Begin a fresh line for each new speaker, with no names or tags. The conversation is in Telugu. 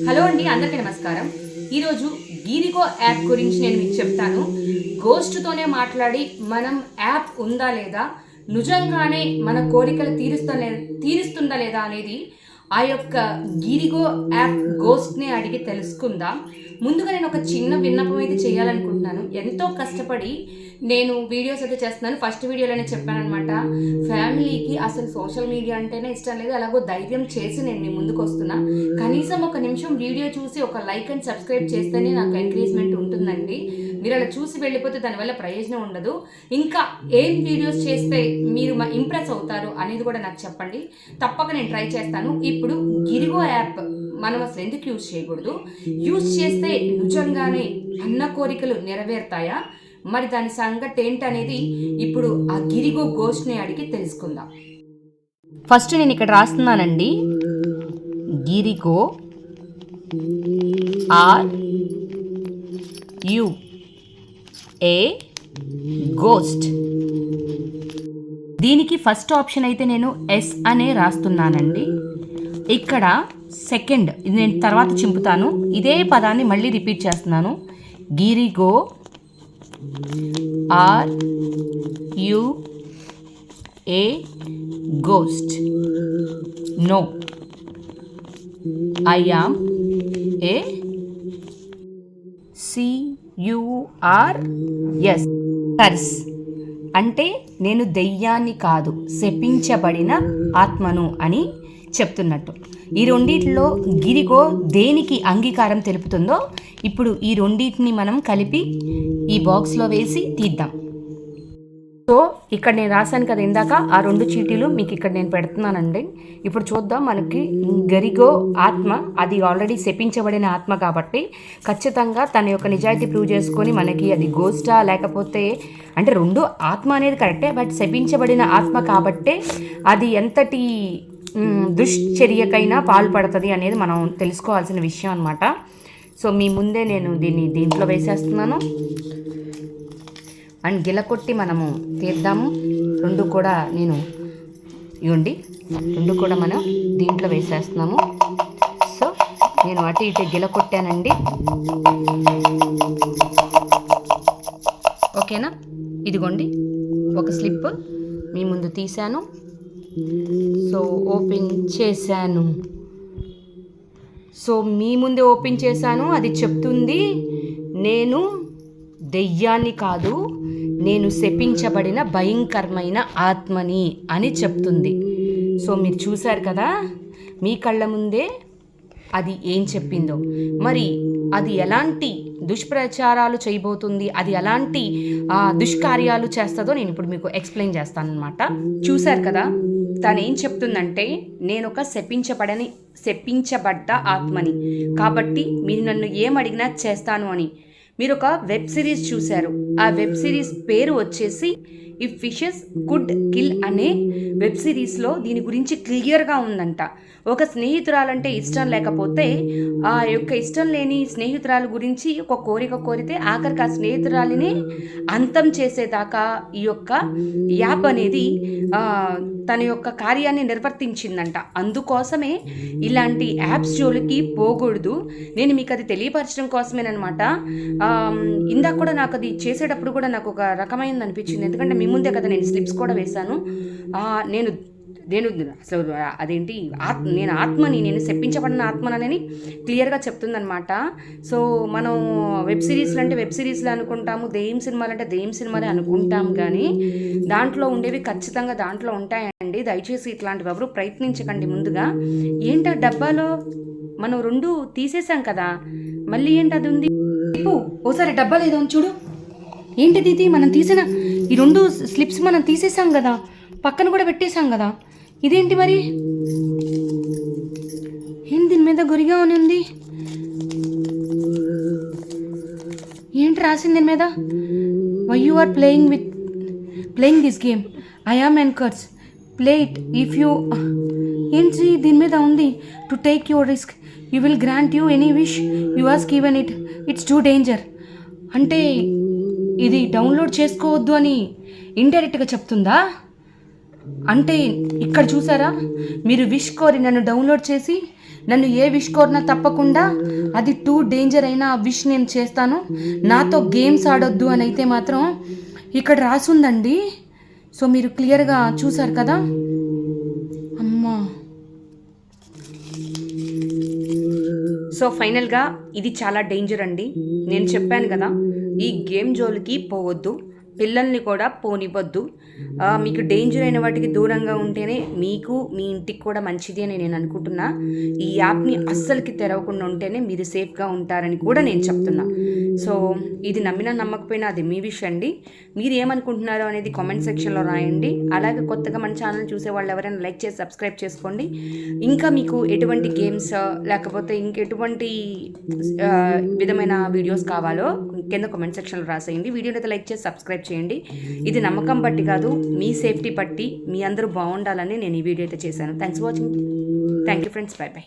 హలో అండి, అందరికీ నమస్కారం. ఈరోజు గీరిగో యాప్ గురించి నేను మీకు చెప్తాను. గోస్ట్తోనే మాట్లాడి మనం యాప్ ఉందా లేదా, నిజంగానే మన కోరికలు తీరుస్తుందా లేదా అనేది ఆ యొక్క గీరిగో యాప్ గోస్ట్ని అడిగి తెలుసుకుందాం. ముందుగా నేను ఒక చిన్న విన్నపం అయితే చేయాలనుకుంటున్నాను. ఎంతో కష్టపడి నేను వీడియోస్ అయితే చేస్తున్నాను. ఫస్ట్ వీడియోలోనే చెప్పాను అనమాట, ఫ్యామిలీకి అసలు సోషల్ మీడియా అంటేనే ఇష్టం లేదు, అలాగో ధైర్యం చేసి నేను మీ ముందుకు వస్తున్నా. కనీసం ఒక నిమిషం వీడియో చూసి ఒక లైక్ అండ్ సబ్స్క్రైబ్ చేస్తేనే నాకు ఎంకరేజ్మెంట్ ఉంటుందండి. మీరు అలా చూసి వెళ్ళిపోతే దానివల్ల ప్రయోజనం ఉండదు. ఇంకా ఏం వీడియోస్ చేస్తే మీరు ఇంప్రెస్ అవుతారు అనేది కూడా నాకు చెప్పండి, తప్పక నేను ట్రై చేస్తాను. ఇప్పుడు గిరిగో యాప్ మనం అసలు ఎందుకు యూజ్ చేయకూడదు, యూజ్ చేస్తే నిజంగానే అన్న కోరికలు నెరవేరుతాయా, మరి దాని సంగతి ఏంటనేది ఇప్పుడు ఆ గిరిగో గోస్ట్ని అడిగి తెలుసుకుందాం. ఫస్ట్ నేను ఇక్కడ రాస్తున్నానండి, గిరిగో గోస్ట్. దీనికి ఫస్ట్ ఆప్షన్ అయితే నేను ఎస్ అనే రాస్తున్నానండి. ఇక్కడ సెకండ్ నేను తర్వాత చింపుతాను, ఇదే పదాన్ని మళ్ళీ రిపీట్ చేస్తున్నాను. గిరిగో ghost. No, I am a CURS curse. అంటే నేను దెయ్యాన్ని కాదు, శపించబడిన ఆత్మను అని చెప్తున్నట్టు. ఈ రెండిట్లో గిరిగో దేనికి అంగీకారం తెలుపుతుందో ఇప్పుడు ఈ రెండింటిని మనం కలిపి ఈ బాక్స్లో వేసి తీద్దాం. సో ఇక్కడ నేను రాశాను కదా ఇందాక, ఆ రెండు చీటీలు మీకు ఇక్కడ నేను పెడుతున్నానండి. ఇప్పుడు చూద్దాం. మనకి గరిగో ఆత్మ, అది ఆల్రెడీ శపించబడిన ఆత్మ కాబట్టి ఖచ్చితంగా తన యొక్క నిజాయితీ ప్రూవ్ చేసుకొని మనకి అది గోస్టా లేకపోతే, అంటే రెండు ఆత్మ అనేది కరెక్టే, బట్ శపించబడిన ఆత్మ కాబట్టే అది ఎంతటి దుశ్చర్యకైనా పాల్పడుతుంది అనేది మనం తెలుసుకోవాల్సిన విషయం అనమాట. సో మీ ముందే నేను దీంట్లో వేసేస్తున్నాను అండ్ గిలకొట్టి మనము తీద్దాము. రెండు కూడా నేను ఇవ్వండి, రెండు కూడా మనం దీంట్లో వేసేస్తున్నాము. సో నేను అటు ఇటు గిలకొట్టానండి. ఓకేనా, ఇదిగోండి ఒక స్లిప్ మీ ముందు తీశాను. సో ఓపెన్ చేశాను. సో మీ ముందే ఓపెన్ చేశాను. అది చెప్తుంది, నేను దెయ్యాన్ని కాదు, నేను శపించబడిన భయంకరమైన ఆత్మని అని చెప్తుంది. సో మీరు చూశారు కదా మీ కళ్ళ ముందే అది ఏం చెప్పిందో. మరి అది ఎలాంటి దుష్ప్రచారాలు చేయబోతుంది, అది ఎలాంటి దుష్కార్యాలు చేస్తుందో నేను ఇప్పుడు మీకు ఎక్స్ప్లెయిన్ చేస్తాను అనమాట. చూశారు కదా తను ఏం చెప్తుందంటే, నేను ఒక శపించబడ్డ ఆత్మని కాబట్టి మీరు నన్ను ఏం అడిగినా చేస్తాను అని. మీరు ఒక వెబ్ సిరీస్ చూశారు, ఆ వెబ్ సిరీస్ పేరు వచ్చేసి ఇఫ్ ఫిషెస్ కుడ్ కిల్ అనే వెబ్ సిరీస్లో దీని గురించి క్లియర్గా ఉందంట. ఒక స్నేహితురాలంటే ఇష్టం లేకపోతే ఆ యొక్క ఇష్టం లేని స్నేహితురాల గురించి ఒక కోరిక కోరితే ఆఖరికి ఆ స్నేహితురాలిని అంతం చేసేదాకా ఈ యొక్క యాప్ అనేది తన యొక్క కార్యాన్ని నిర్వర్తించిందంట. అందుకోసమే ఇలాంటి యాప్స్ జోలికి పోకూడదు. నేను మీకు అది తెలియపరచడం కోసమేనమాట. ఇందాక కూడా నాకు అది చేసేటప్పుడు కూడా నాకు ఒక రకమైనది అనిపించింది, ఎందుకంటే మీ ముందే కదా నేను స్లిప్స్ కూడా వేశాను. నేను అసలు అదేంటి నేను ఆత్మని, నేను శపించబడిన ఆత్మనని క్లియర్గా చెప్తుందనమాట. సో మనం వెబ్ సిరీస్లు అంటే వెబ్ సిరీస్లు అనుకుంటాము, దెయ్యం సినిమాలు అంటే దెయ్యం సినిమాలే అనుకుంటాం, కానీ దాంట్లో ఉండేవి ఖచ్చితంగా దాంట్లో ఉంటాయండి. దయచేసి ఇట్లాంటివి ఎవరు ప్రయత్నించకండి. ముందుగా ఏంటి ఆ డబ్బాలో మనం రెండు తీసేసాం కదా, మళ్ళీ ఏంటి అది ఉంది, ఓసారి డబ్బాలో ఏదో చూడు. ఏంటిది ఇది, మనం తీసిన ఈ రెండు స్లిప్స్ మనం తీసేసాం కదా, పక్కన కూడా పెట్టేశాం కదా, ఇదేంటి మరి, ఏంటి దీని మీద గురిగా అని ఉంది, ఏంటి రాసింది దీని మీద, why you are playing this game, I am ఎన్కర్స్, ప్లే ఇట్ ఇఫ్ యూ, ఏంటి దీని మీద ఉంది, to take your risk, you will grant you any wish you ask even it's too danger. అంటే ఇది డౌన్లోడ్ చేసుకోవద్దు అని ఇండైరెక్ట్గా చెప్తుందా? అంటే ఇక్కడ చూసారా, మీరు విష్ కోరి నన్ను డౌన్లోడ్ చేసి నన్ను ఏ విష్ కోరినా తప్పకుండా అది టూ డేంజర్ అయినా ఆ విష్ నేను చేస్తాను. నాతో గేమ్స్ ఆడొద్దు అని అయితే మాత్రం ఇక్కడ రాసుందండి. సో మీరు క్లియర్గా చూసారు కదా. అమ్మా, సో ఫైనల్గా ఇది చాలా డేంజర్ అండి. నేను చెప్పాను కదా, ఈ గేమ్ జోలికి పోవద్దు, పిల్లల్ని కూడా పోనివ్వద్దు. మీకు డేంజర్ అయిన వాటికి దూరంగా ఉంటేనే మీకు మీ ఇంటికి కూడా మంచిది అని నేను అనుకుంటున్నా. ఈ యాప్ని అస్సలకి తెరవకుండా ఉంటేనే మీరు సేఫ్గా ఉంటారని కూడా నేను చెప్తున్నా. సో ఇది నమ్మినా నమ్మకపోయినా అది మీ విషయం అండి. మీరు ఏమనుకుంటున్నారో అనేది కామెంట్ సెక్షన్లో రాయండి. అలాగే కొత్తగా మన ఛానల్ చూసే వాళ్ళు ఎవరైనా లైక్ చేసి సబ్స్క్రైబ్ చేసుకోండి. ఇంకా మీకు ఎటువంటి గేమ్స్ లేకపోతే ఇంకెటువంటి విధమైన వీడియోస్ కావాలో కింద కామెంట్ సెక్షన్లో రాసేయండి. వీడియోని అయితే లైక్ చేసి సబ్స్క్రైబ్ చేయండి. ఇది నమ్మకం బట్టి కాదు, మీ సేఫ్టీ బట్టి మీ అందరూ బాగుండాలని నేను ఈ వీడియో అయితే చేశాను. Thanks for watching. Thank you friends. By by.